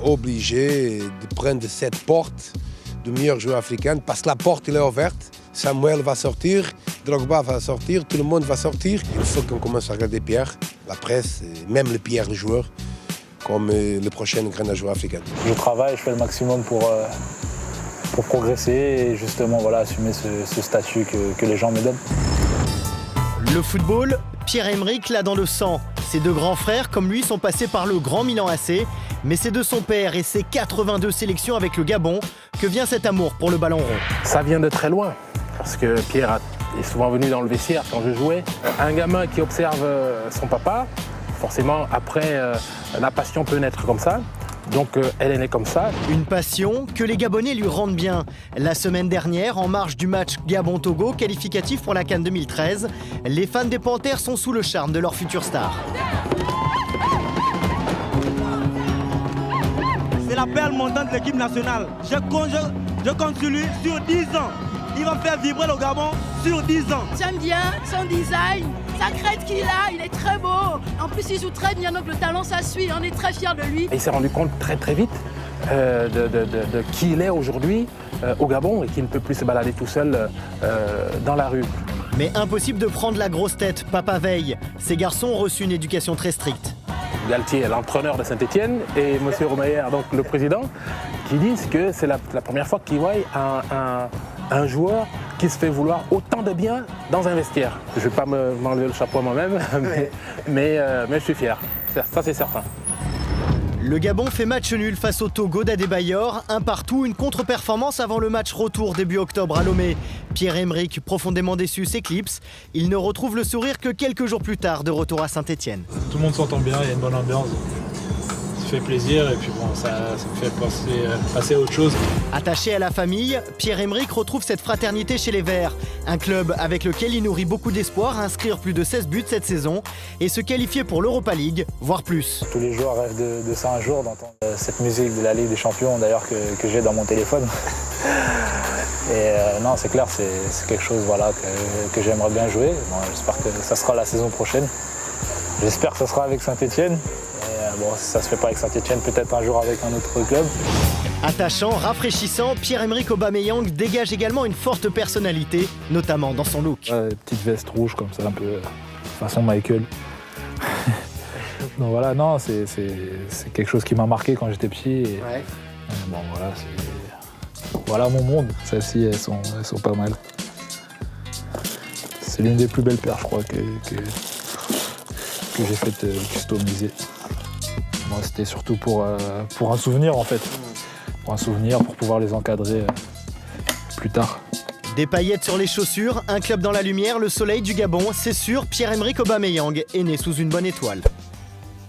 obligé de prendre cette porte du meilleur joueur africain parce que la porte elle est ouverte. Samuel va sortir, Drogba va sortir, tout le monde va sortir. Il faut qu'on commence à regarder Pierre, la presse, même le Pierre, le joueur, comme le prochain grand joueur africain. Je travaille, je fais le maximum pour progresser et justement voilà, assumer ce statut que les gens me donnent. Le football, Pierre-Emerick l'a dans le sang. Ses deux grands frères, comme lui, sont passés par le Grand Milan AC. Mais c'est de son père et ses 82 sélections avec le Gabon que vient cet amour pour le ballon rond. Ça vient de très loin, parce que Pierre est souvent venu dans le vestiaire quand je jouais. Un gamin qui observe son papa, forcément après la passion peut naître comme ça. Donc elle est née comme ça. Une passion que les Gabonais lui rendent bien. La semaine dernière, en marge du match Gabon-Togo, qualificatif pour la CAN 2013, les fans des Panthères sont sous le charme de leur future star. C'est la perle montante de l'équipe nationale. Je compte sur lui sur 10 ans. Il va faire vibrer le Gabon sur 10 ans. J'aime bien son design, sa crête qu'il a, il est très beau. En plus, il joue très bien, donc le talent, ça suit. On est très fiers de lui. Et il s'est rendu compte très vite de qui il est aujourd'hui au Gabon et qu'il ne peut plus se balader tout seul dans la rue. Mais impossible de prendre la grosse tête, papa veille. Ces garçons ont reçu une éducation très stricte. Galtier, l'entraîneur de Saint-Etienne, et M. Romeyer, donc le président, qui disent que c'est la première fois qu'ils voient un joueur qui se fait vouloir autant de bien dans un vestiaire. Je ne vais pas m'enlever le chapeau moi-même, mais je suis fier, ça c'est certain. Le Gabon fait match nul face au Togo d'Adebayor, un partout, une contre-performance avant le match retour début octobre à Lomé. Pierre-Emerick, profondément déçu, s'éclipse. Il ne retrouve le sourire que quelques jours plus tard, de retour à Saint-Etienne. Tout le monde s'entend bien, il y a une bonne ambiance. Ça fait plaisir et puis bon, ça me fait passer à autre chose. Attaché à la famille, Pierre-Emerick retrouve cette fraternité chez les Verts. Un club avec lequel il nourrit beaucoup d'espoir à inscrire plus de 16 buts cette saison et se qualifier pour l'Europa League, voire plus. Tous les joueurs rêvent de ça un jour, d'entendre cette musique de la Ligue des Champions d'ailleurs que j'ai dans mon téléphone. Et non, c'est clair, c'est quelque chose voilà, que j'aimerais bien jouer. Bon, j'espère que ça sera la saison prochaine. J'espère que ça sera avec Saint-Etienne. Bon, si ça se fait pas avec Saint-Etienne, peut-être un jour avec un autre club. Attachant, rafraîchissant, Pierre-Emerick Aubameyang dégage également une forte personnalité, notamment dans son look. Petite veste rouge comme ça, un peu façon Michael. Donc voilà, non, c'est quelque chose qui m'a marqué quand j'étais petit. Et, bon voilà mon monde. Celles-ci, elles sont pas mal. C'est l'une des plus belles paires, je crois, que j'ai faites customiser. Moi, c'était surtout pour un souvenir en fait. Pour un souvenir, pour pouvoir les encadrer plus tard. Des paillettes sur les chaussures, un club dans la lumière, le soleil du Gabon, c'est sûr, Pierre-Emerick Aubameyang est né sous une bonne étoile.